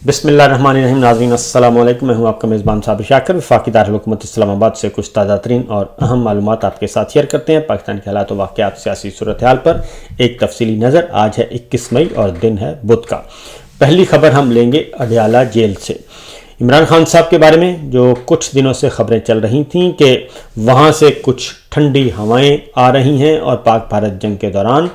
بسم اللہ الرحمن الرحیم. ناظرین السلام علیکم. میں ہوں آپ کا میزبان صابر شاکر. وفاقی دارالحکومت اسلام آباد سے کچھ تازہ ترین اور اہم معلومات آپ کے ساتھ شیئر کرتے ہیں. پاکستان کے حالات و واقعات, سیاسی صورتحال پر ایک تفصیلی نظر. آج ہے 21 مئی اور دن ہے بدھ کا. پہلی خبر ہم لیں گے اڈیالہ جیل سے. عمران خان صاحب کے بارے میں جو کچھ دنوں سے خبریں چل رہی تھیں کہ وہاں سے کچھ ٹھنڈی ہوائیں آ رہی ہیں اور پاک بھارت جنگ کے دوران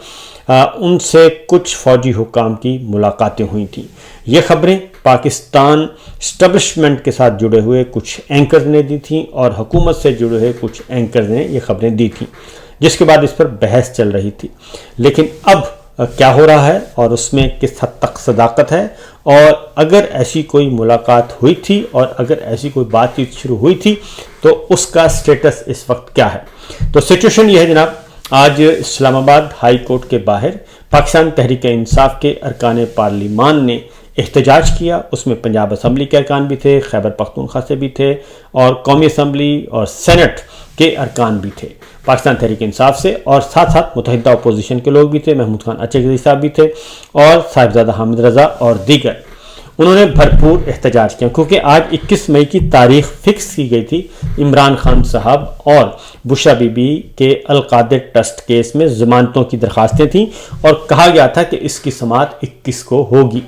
ان سے کچھ فوجی حکام کی ملاقاتیں ہوئی تھیں. یہ خبریں پاکستان اسٹیبلشمنٹ کے ساتھ جڑے ہوئے کچھ اینکرز نے دی تھیں اور حکومت سے جڑے ہوئے کچھ اینکرز نے یہ خبریں دی تھیں, جس کے بعد اس پر بحث چل رہی تھی. لیکن اب کیا ہو رہا ہے اور اس میں کس حد تک صداقت ہے, اور اگر ایسی کوئی ملاقات ہوئی تھی اور اگر ایسی کوئی بات چیت شروع ہوئی تھی تو اس کا سٹیٹس اس وقت کیا ہے. تو سچویشن یہ ہے جناب, آج اسلام آباد ہائی کورٹ کے باہر پاکستان تحریک انصاف کے ارکان پارلیمان نے احتجاج کیا. اس میں پنجاب اسمبلی کے ارکان بھی تھے, خیبر پختونخوا سے بھی تھے, اور قومی اسمبلی اور سینٹ کے ارکان بھی تھے پاکستان تحریک انصاف سے, اور ساتھ ساتھ متحدہ اپوزیشن کے لوگ بھی تھے, محمود خان اچکزئی صاحب بھی تھے اور صاحبزادہ حامد رضا اور دیگر. انہوں نے بھرپور احتجاج کیا کیونکہ آج 21 مئی کی تاریخ فکس کی گئی تھی. عمران خان صاحب اور بشرا بی بی کے القادر ٹرسٹ کیس میں ضمانتوں کی درخواستیں تھیں اور کہا گیا تھا کہ اس کی سماعت 21 کو ہوگی.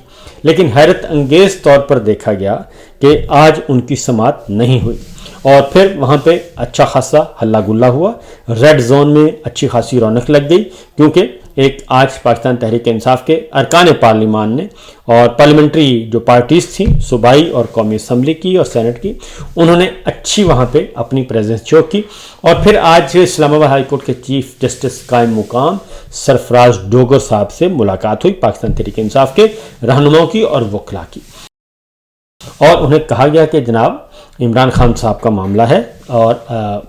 لیکن حیرت انگیز طور پر دیکھا گیا کہ آج ان کی سماعت نہیں ہوئی, اور پھر وہاں پہ اچھا خاصا ہلا گلا ہوا. ریڈ زون میں اچھی خاصی رونق لگ گئی کیونکہ ایک آج پاکستان تحریک انصاف کے ارکان پارلیمان نے اور پارلیمنٹری جو پارٹیز تھیں, صوبائی اور قومی اسمبلی کی اور سینٹ کی, انہوں نے اچھی وہاں پہ اپنی پریزنس شو کی. اور پھر آج اسلام آباد ہائی کورٹ کے چیف جسٹس قائم مقام سرفراز ڈوگر صاحب سے ملاقات ہوئی, پاکستان تحریک انصاف کے رہنماؤں کی اور وکلاء کی, اور انہیں کہا گیا کہ جناب عمران خان صاحب کا معاملہ ہے اور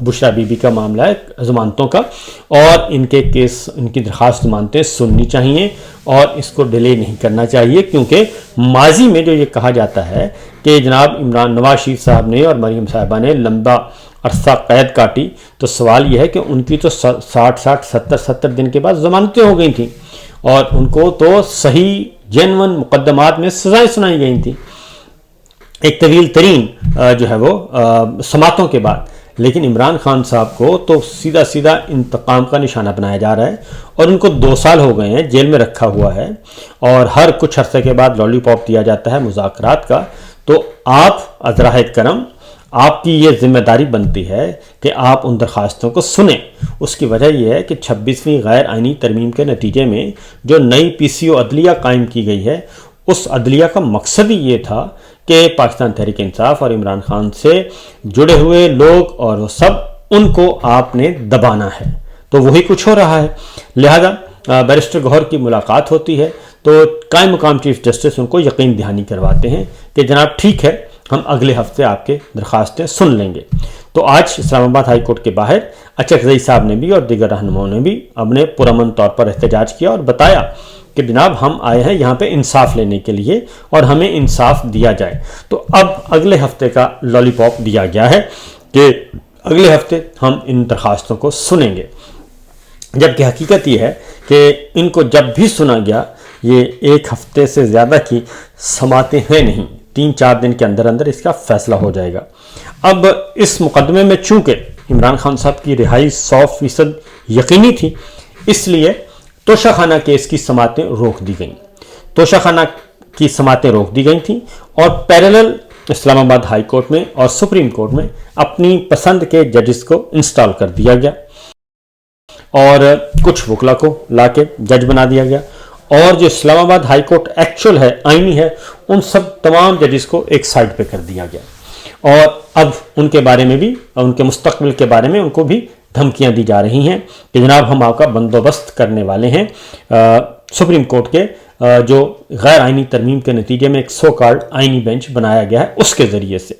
بشرا بی بی کا معاملہ ہے ضمانتوں کا, اور ان کے کیس, ان کی درخواست ضمانتیں سننی چاہیے اور اس کو ڈیلے نہیں کرنا چاہیے. کیونکہ ماضی میں جو یہ کہا جاتا ہے کہ جناب نواز شریف صاحب نے اور مریم صاحبہ نے لمبا عرصہ قید کاٹی, تو سوال یہ ہے کہ ان کی تو 60-70 دن کے بعد ضمانتیں ہو گئی تھیں اور ان کو تو صحیح جینون مقدمات میں سزائیں سنائی گئی تھیں ایک طویل ترین جو ہے وہ سماعتوں کے بعد. لیکن عمران خان صاحب کو تو سیدھا سیدھا انتقام کا نشانہ بنایا جا رہا ہے, اور ان کو 2 سال ہو گئے ہیں جیل میں رکھا ہوا ہے, اور ہر کچھ عرصے کے بعد لالی پاپ دیا جاتا ہے مذاکرات کا. تو آپ عذراء کرم, آپ کی یہ ذمہ داری بنتی ہے کہ آپ ان درخواستوں کو سنیں. اس کی وجہ یہ ہے کہ 26ویں غیر آئینی ترمیم کے نتیجے میں جو نئی پی سی او عدلیہ قائم کی گئی ہے, اس عدلیہ کا مقصد ہی یہ تھا کہ پاکستان تحریک انصاف اور عمران خان سے جڑے ہوئے لوگ اور وہ سب, ان کو آپ نے دبانا ہے. تو وہی کچھ ہو رہا ہے. لہذا بیرسٹر گوہر کی ملاقات ہوتی ہے تو قائم مقام چیف جسٹس ان کو یقین دہانی کرواتے ہیں کہ جناب ٹھیک ہے, ہم اگلے ہفتے آپ کے درخواستیں سن لیں گے. تو آج اسلام آباد ہائی کورٹ کے باہر اچکزئی صاحب نے بھی اور دیگر رہنماؤں نے بھی اپنے پرامن طور پر احتجاج کیا اور بتایا کہ جناب ہم آئے ہیں یہاں پہ انصاف لینے کے لیے اور ہمیں انصاف دیا جائے. تو اب اگلے ہفتے کا لالی پاپ دیا گیا ہے کہ اگلے ہفتے ہم ان درخواستوں کو سنیں گے, جبکہ حقیقت یہ ہے کہ ان کو جب بھی سنا گیا یہ 1 ہفتے سے زیادہ کی سماعتیں ہیں نہیں, 3-4 دن کے اندر اندر اس کا فیصلہ ہو جائے گا. اب اس مقدمے میں چونکہ عمران خان صاحب کی رہائی 100% یقینی تھی, اس لیے توشہ خانہ کیس کی سماعتیں روک دی گئیں. توشہ خانہ کی سماعتیں روک دی گئی تھیں اور پیرالل اسلام آباد ہائی کورٹ میں اور سپریم کورٹ میں اپنی پسند کے ججز کو انسٹال کر دیا گیا, اور کچھ وکلا کو لا کے جج بنا دیا گیا, اور جو اسلام آباد ہائی کورٹ ایکچوئل ہے, آئینی ہے, ان سب تمام ججز کو ایک سائڈ پہ کر دیا گیا. اور اب ان کے بارے میں بھی, ان کے مستقبل کے بارے میں ان کو بھی دھمکیاں دی جا رہی ہیں کہ جناب ہم آپ کا بندوبست کرنے والے ہیں. سپریم کورٹ کے جو غیر آئینی ترمیم کے نتیجے میں ایک سو کارڈ آئینی بینچ بنایا گیا ہے, اس کے ذریعے سے.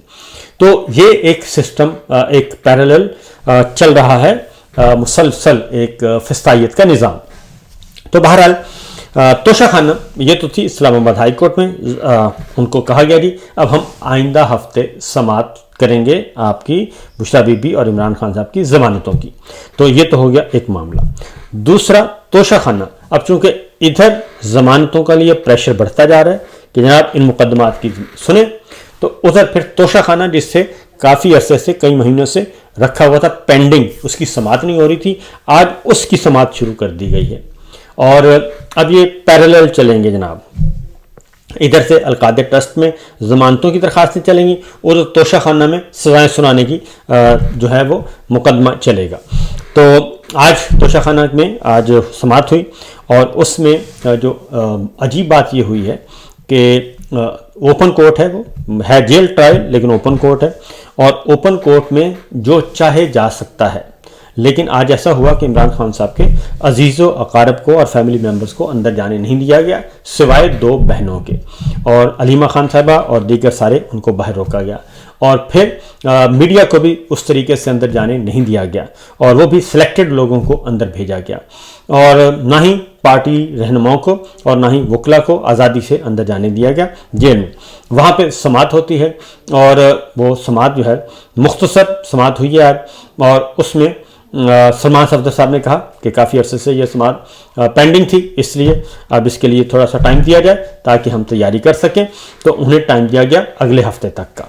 تو یہ ایک سسٹم ایک پیرالل چل رہا ہے, مسلسل ایک فسطائیت کا نظام. تو بہرحال توشہ خانہ یہ تو تھی اسلام آباد ہائی کورٹ میں, ان کو کہا گیا جی اب ہم آئندہ ہفتے سماعت کریں گے آپ کی بشرا بی بی اور عمران خان صاحب کی ضمانتوں کی. تو یہ تو ہو گیا ایک معاملہ. دوسرا توشہ خانہ, اب چونکہ ادھر ضمانتوں کا لیے پریشر بڑھتا جا رہا ہے कि जनाब इन मुकदमात की सुने। तो उधर फिर तोशा खाना जिससे काफ़ी अरसे से, कई महीनों से रखा हुआ था पेंडिंग, उसकी समाअत नहीं हो रही थी, आज उसकी समाअत शुरू कर दी गई है। और अब ये पैरेलल चलेंगे जनाब, इधर से अलकादे ट्रस्ट में ज़मानतों की दरखास्तें चलेंगी और तोशा खाना में सजाएं सुनाने की जो है वो मुकदमा चलेगा। तो आज तोशा खाना में आज समाअत हुई और उसमें जो अजीब बात ये हुई है कि ओपन कोर्ट है, वो है जेल ट्रायल लेकिन ओपन कोर्ट है, और ओपन कोर्ट में जो चाहे जा सकता है। लेकिन आज ऐसा हुआ कि इमरान खान साहब के अजीज़ों अकारब को और फैमिली मेम्बर्स को अंदर जाने नहीं दिया गया, सिवाय 2 बहनों के, और अलीमा खान साहबा और दीगर सारे उनको बाहर रोका गया। और फिर मीडिया को भी उस तरीके से अंदर जाने नहीं दिया गया, और वो भी सिलेक्टेड लोगों को अंदर भेजा गया, और ना ही पार्टी रहनुमाओं को और ना ही वकला को आज़ादी से अंदर जाने दिया गया जेल में। वहाँ पे समाअत होती है और वो समाअत जो है मुख्तसर समाअत हुई है आज, और उसमें सलमान सफदर साहब ने कहा कि काफ़ी अरसे से ये समाअत पेंडिंग थी, इसलिए अब इसके लिए थोड़ा सा टाइम दिया जाए ताकि हम तैयारी कर सकें। तो उन्हें टाइम दिया गया अगले हफ्ते तक का।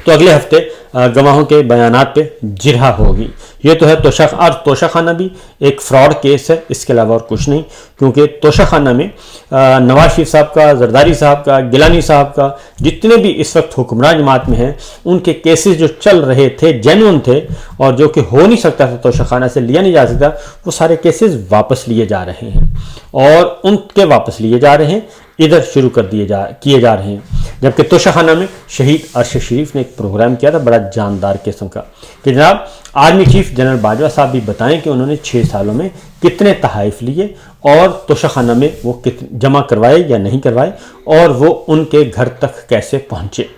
तो अगले हफ्ते गवाहों के बयानात पे जिरहा होगी। ये तो है तोशा खाना भी एक फ्रॉड केस है, इसके अलावा और कुछ नहीं, क्योंकि तोशा खाना में नवाज शरीफ साहब का, जरदारी साहब का, गिलानी साहब का, जितने भी इस वक्त हुक्मरान जमात में हैं, उनके केसेस जो चल रहे थे जेन्युइन थे और जो कि हो नहीं सकता था, तोशा खाना से लिया नहीं जा सकता, वो सारे केसेस वापस लिए जा रहे हैं, और उनके वापस लिए जा रहे हैं इधर शुरू कर किए जा रहे हैं। जबकि तोशा खाना में शहीद अरशद शरीफ ने एक प्रोग्राम किया था बड़ा जानदार किस्म का कि जनाब आर्मी चीफ जनरल बाजवा साहब भी बताएं कि उन्होंने 6 सालों में कितने तहाइफ लिए और तोशा खाना में वो जमा करवाए या नहीं करवाए, और वो उनके घर तक कैसे पहुँचे।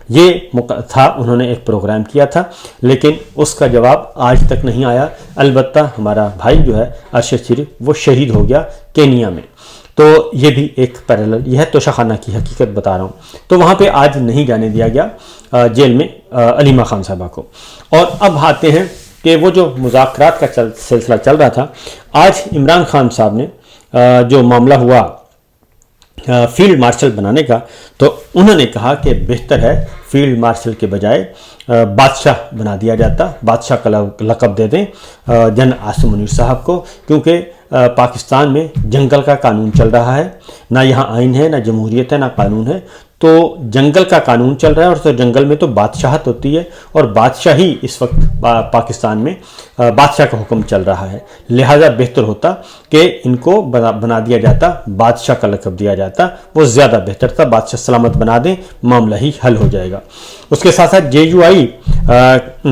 ये था, उन्होंने एक प्रोग्राम किया था, लेकिन उसका जवाब आज तक नहीं आया। अलबत्ता हमारा भाई जो है अरशद शरीफ वो शहीद हो गया केनिया में। तो ये भी एक पैरेलल, यह है तोशा खाना की हकीकत बता रहा हूँ। तो वहाँ पे आज नहीं जाने दिया गया जेल में अलीमा खान साहबा को। और अब आते हैं कि वो जो मुज़ाकरात का सिलसिला चल रहा था, आज इमरान खान साहब ने जो मामला हुआ फील्ड मार्शल बनाने का, तो उन्होंने कहा कि बेहतर है फील्ड मार्शल के बजाय बादशाह बना दिया जाता, बादशाह का लक़ब दे दें जन आसिम मुनीर साहब को, क्योंकि पाकिस्तान में जंगल का कानून चल रहा है, ना यहाँ आइन है, ना जमहूरियत है, ना कानून है। तो जंगल का कानून चल रहा है, और तो जंगल में तो बादशाहत होती है, और बादशाह ही इस वक्त पाकिस्तान में बादशाह का हुक्म चल रहा है। लिहाजा बेहतर होता कि इनको बना दिया जाता, बादशाह का लक़ब दिया जाता, वो ज़्यादा बेहतर था। बादशाह सलामत बना दें, मामला ही हल हो जाएगा। उसके साथ साथ JUI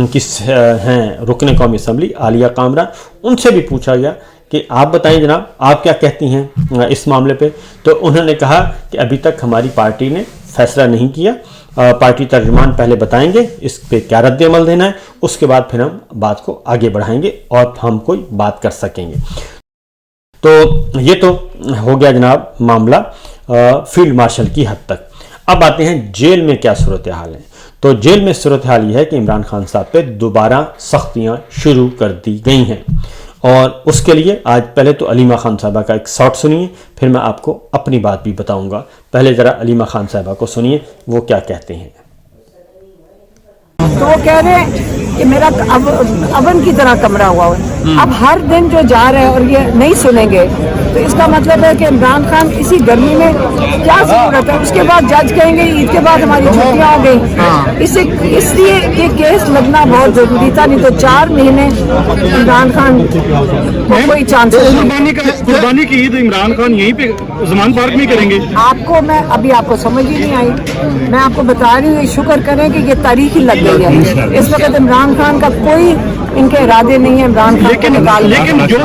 किस हैं रुकने कौमी असम्बली आलिया कामरा, उनसे भी पूछा गया कि आप बताएं जनाब, आप क्या कहती हैं इस मामले पे। तो उन्होंने कहा कि अभी तक हमारी पार्टी ने फैसला नहीं किया, पार्टी तर्जुमान पहले बताएंगे इस पे क्या रद्द अमल देना है, उसके बाद फिर हम बात को आगे बढ़ाएंगे और हम कोई बात कर सकेंगे। तो ये तो हो गया जनाब मामला फील्ड मार्शल की हद तक। अब आते हैं जेल में क्या सूरत हाल है। तो जेल में सूरत हाल ये है कि इमरान खान साहब पे दोबारा सख्तियाँ शुरू कर दी गई हैं, और उसके लिए आज पहले तो अलीमा खान साहबा का एक शॉट सुनिए, फिर मैं आपको अपनी बात भी बताऊंगा। पहले ज़रा अलीमा खान साहबा को सुनिए वो क्या कहते हैं। तो वो कह रहे हैं कि मेरा अवन की तरह कमरा हुआ है। अब हर दिन जो जा रहे हैं और ये नहीं सुनेंगे, तो इसका मतलब है कि इमरान खान इसी गर्मी में क्या जरूरत है। उसके बाद जज कहेंगे ईद के बाद हमारी छुट्टियां आ गई, इसलिए ये केस लगना बहुत जरूरी था, नहीं तो 4 महीने इमरान खान को कोई चांस कुर्बानी की ईद इमरान खान यहीं पे ज़मान पार्क में करेंगे। आपको मैं अभी आपको समझ ही नहीं आई, मैं आपको बता रही हूँ, शुक्र करें कि ये तारीख ही लग गई है। इस वक्त इमरान खान का कोई इनके इरादे नहीं है इमरान खान को निकाल। लेकिन जो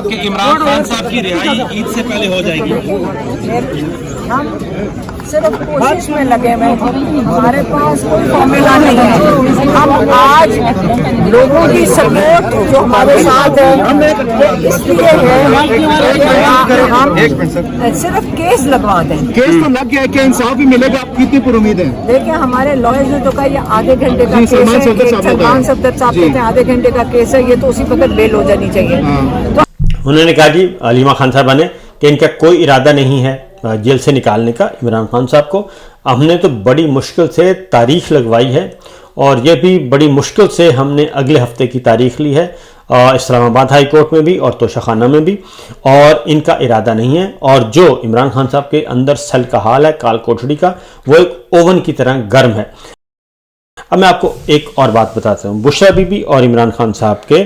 कि इमरान खान साहब की रिहाई ईद से पहले हो जाएगी। हम सिर्फ कोशिश में लगे हुए हैं, हमारे पास कोई फॉर्मूला नहीं है। हम आज लोगों की सपोर्ट जो हमारे साथ है वो इसलिए है कि हम सिर्फ केस लगवा दें। केस तो लग गया है, क्या इंसाफ भी मिलेगा? आप कितनी पर उम्मीद है? देखिए हमारे लॉयर्स ने तो कहा ये आधे घंटे का केस है, सलमान सफदर साहब कहते हैं आधे घंटे का केस है, ये तो उसी वक्त बेल हो जानी चाहिए। तो उन्होंने कहा जी हलीमा खान साहबा ने कि इनका कोई इरादा नहीं है जेल से निकालने का इमरान खान साहब को। हमने तो बड़ी मुश्किल से तारीख लगवाई है और ये भी बड़ी मुश्किल से हमने अगले हफ्ते की तारीख ली है इस्लामाबाद हाई कोर्ट में भी और तोशाखाना में भी, और इनका इरादा नहीं है। और जो इमरान खान साहब के अंदर सल का हाल है काल कोठड़ी का, वो एक ओवन की तरह गर्म है। अब मैं आपको एक और बात बताता हूँ, बुशरा बीबी और इमरान खान साहब के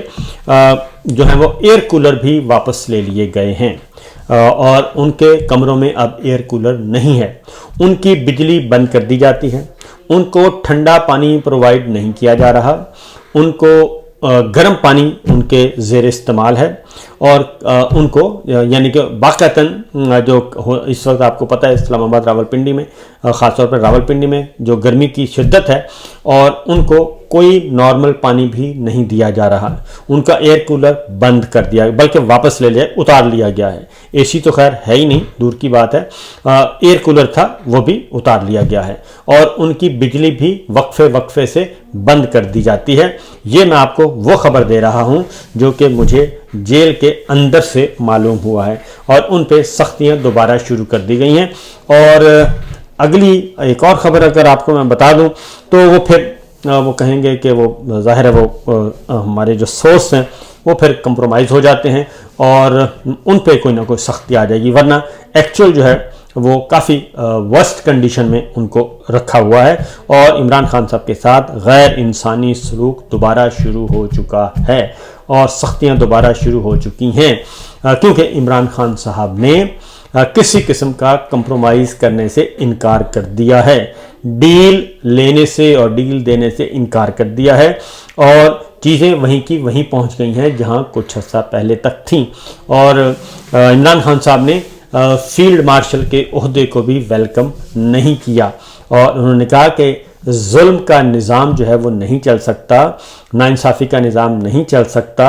जो है वो एयर कूलर भी वापस ले लिए गए हैं और उनके कमरों में अब एयर कूलर नहीं है। उनकी बिजली बंद कर दी जाती है, उनको ठंडा पानी प्रोवाइड नहीं किया जा रहा, उनको गर्म पानी उनके ज़ेर इस्तेमाल है और उनको यानी कि बाक़ातन जो इस वक्त आपको पता है इस्लामाबाद रावलपिंडी में ख़ासतौर पर रावलपिंडी में जो गर्मी की शिद्दत है और उनको कोई नॉर्मल पानी भी नहीं दिया जा रहा। उनका एयर कूलर बंद कर दिया, बल्कि वापस ले लिया, उतार लिया गया है। एसी तो खैर है ही नहीं, दूर की बात है, एयर कूलर था वो भी उतार लिया गया है और उनकी बिजली भी वक्फे से बंद कर दी जाती है। ये मैं आपको वो खबर दे रहा हूँ जो कि मुझे जेल के अंदर से मालूम हुआ है और उन पे सख्तियाँ दोबारा शुरू कर दी गई हैं। और अगली एक और ख़बर अगर आपको मैं बता दूँ तो वो फिर वो कहेंगे कि वो ज़ाहिर है वो हमारे जो सोर्स हैं वो फिर कंप्रोमाइज़ हो जाते हैं और उन पे कोई ना कोई सख्ती आ जाएगी, वरना एक्चुअल जो है वो काफ़ी वर्स्ट कंडीशन में उनको रखा हुआ है। और इमरान खान साहब के साथ गैर इंसानी सलूक दोबारा शुरू हो चुका है और सख्तियाँ दोबारा शुरू हो चुकी हैं क्योंकि इमरान खान साहब ने किसी किस्म का कंप्रोमाइज़ करने से इनकार कर दिया है, डील लेने से और डील देने से इनकार कर दिया है और चीज़ें वहीं की वहीं पहुंच गई हैं जहां कुछ अर्सा पहले तक थीं। और इमरान खान साहब ने फील्ड मार्शल के ओहदे को भी वेलकम नहीं किया और उन्होंने कहा कि जुल्म का निज़ाम जो है वो नहीं चल सकता, नाइंसाफ़ी का निज़ाम नहीं चल सकता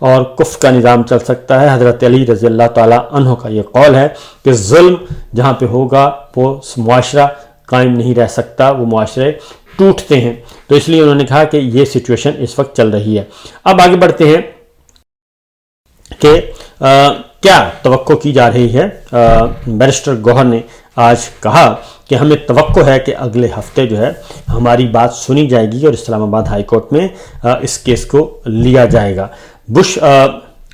और कुफ्र का निज़ाम चल सकता है। हज़रत अली रज़ी अल्लाह ताला अन्हु का ये कौल है कि जुल्म जहाँ पे होगा वो मुआशरा कायम नहीं रह सकता, वो मुआशरे टूटते हैं। तो इसलिए उन्होंने कहा कि ये सिचुएशन इस वक्त चल रही है। अब आगे बढ़ते हैं कि क्या तवक्को की जा रही है। बैरिस्टर गौहर ने आज कहा कि हमें तवक्को है कि अगले हफ्ते जो है हमारी बात सुनी जाएगी और इस्लामाबाद हाई कोर्ट में इस केस को लिया जाएगा।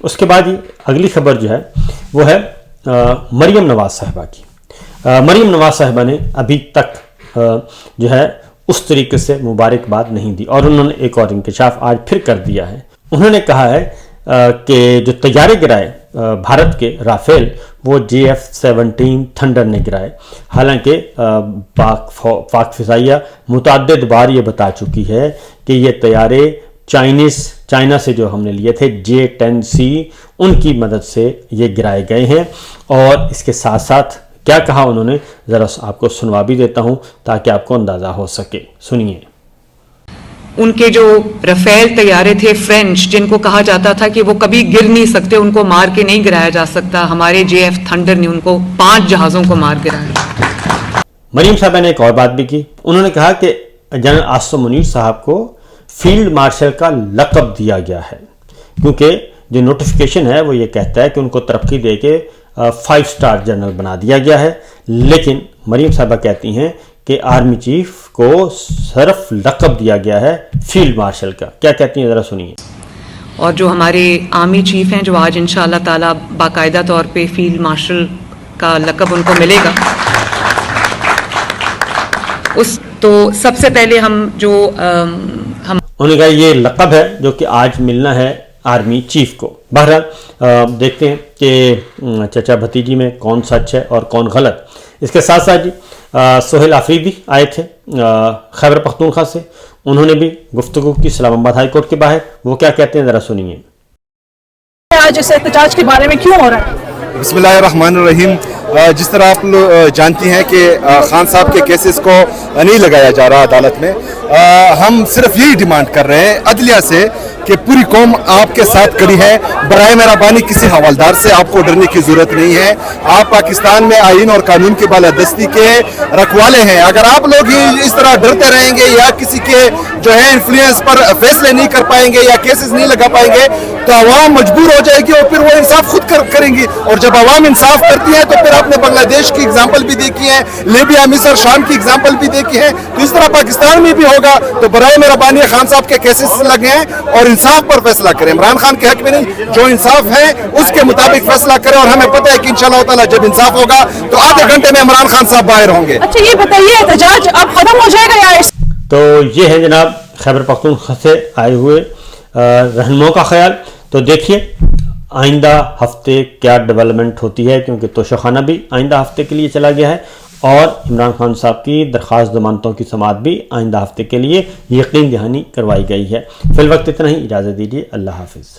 उसके बाद ही अगली खबर जो है वो है मरियम नवाज साहिबा की। मरियम नवाज साहिबा ने अभी तक जो है उस तरीके से मुबारकबाद नहीं दी और उन्होंने एक और इंकशाफ आज फिर कर दिया है। उन्होंने कहा है कि जो तैयारे गिराए भारत के राफेल वो JF-17 थंडर ने गिराए। हालांकि पाक फ़िज़ाइया मुतअद्दिद बार ये बता चुकी है कि ये तैयारे चाइना से जो हमने लिए थे J-10C उनकी मदद से ये गिराए गए हैं। और इसके साथ साथ क्या कहा उन्होंने ज़रा आपको सुनवा भी देता हूँ ताकि आपको अंदाज़ा हो सके, सुनिए। उनके जो रफेल तैयारे थे फ्रेंच, जिनको कहा जाता था कि वो कभी गिर नहीं सकते, उनको मार के नहीं गिराया जा सकता, हमारे JF थंडर ने उनको 5 जहाज़ों को मार गिराया। मरीम साहब ने एक और बात भी की। उन्होंने कहा कि जनरल आसिम मुनीर साहब को फील्ड मार्शल का लक़ब दिया गया है क्योंकि जो नोटिफिकेशन है वो ये कहता है कि उनको तरक्की दे के 5 स्टार जनरल बना दिया गया है। लेकिन मरीम साहबा कहती हैं कि आर्मी चीफ को सिर्फ लक़ब दिया गया है फील्ड मार्शल का। क्या कहती हैं ज़रा सुनिए। और जो हमारे आर्मी चीफ हैं जो आज इंशाअल्लाह ताला बाकायदा तौर पे फील्ड मार्शल का लक़ब उनको मिलेगा, उस तो सबसे पहले हम उन्होंने कहा ये लक़ब है जो कि आज मिलना है आर्मी चीफ को। बहरहाल देखते हैं कि चचा भतीजी में कौन सच है और कौन गलत। इसके साथ साथ जी सोहेल आफरीदी आए थे खैबर पख्तूनख्वा से, उन्होंने भी गुफ्तगू की इस्लामाबाद हाई कोर्ट के बाहर। वो क्या कहते हैं ज़रा सुनिए। आज इस एहतजाज के बारे में क्यों हो रहा है? बिस्मिल्लाहिर्रहमानिर्रहीम। जिस तरह आप लोग जानती हैं कि खान साहब के केसेस को नहीं लगाया जा रहा अदालत में, हम सिर्फ यही डिमांड कर रहे हैं अदलिया से कि पूरी कौम आपके साथ खड़ी है। बराए मेहरबानी किसी हवालदार से आपको डरने की जरूरत नहीं है। आप पाकिस्तान में आईन और कानून की बालादस्ती के रखवाले हैं। अगर आप लोग ही इस तरह डरते रहेंगे या किसी के जो है इन्फ्लुएंस पर फैसले नहीं कर पाएंगे या केसेस नहीं लगा पाएंगे तो अवाम मजबूर हो जाएगी और फिर वो इंसाफ खुद करेंगी। और जब अवाम इंसाफ करती है तो फिर आपने बांग्लादेश की एग्जाम्पल भी देखी है, लीबिया, मिस्र, शाम की एग्जाम्पल भी देखी है, तो इस तरह पाकिस्तान में भी होगा। तो बराए मेहरबानी खान साहब के केसेस लगे हैं और इंसाफ पर फैसला करें। इमरान खान के हक में नहीं, जो इंसाफ है उसके मुताबिक फैसला करें। और हमें पता है कि इंशाअल्लाह ताला जब इंसाफ होगा तो आधे घंटे में इमरान खान साहब बाहर होंगे। अच्छा ये बताइए, एहतजाज अब खत्म हो जाएगा या तो ये है जनाब खैबर पख्तूनख्वा से आए हुए रहनुमाओं का ख्याल। तो देखिए आइंदा हफ्ते क्या डेवलपमेंट होती है, क्योंकि तोशाखाना भी आइंदा हफ्ते के लिए चला गया है और इमरान खान साहब की दरख्वास्त जमानतों की समाअत भी आइंदा हफ्ते के लिए यकीन दहानी करवाई गई है। फिल वक्त इतना ही, इजाज़त दीजिए, अल्लाह हाफिज़।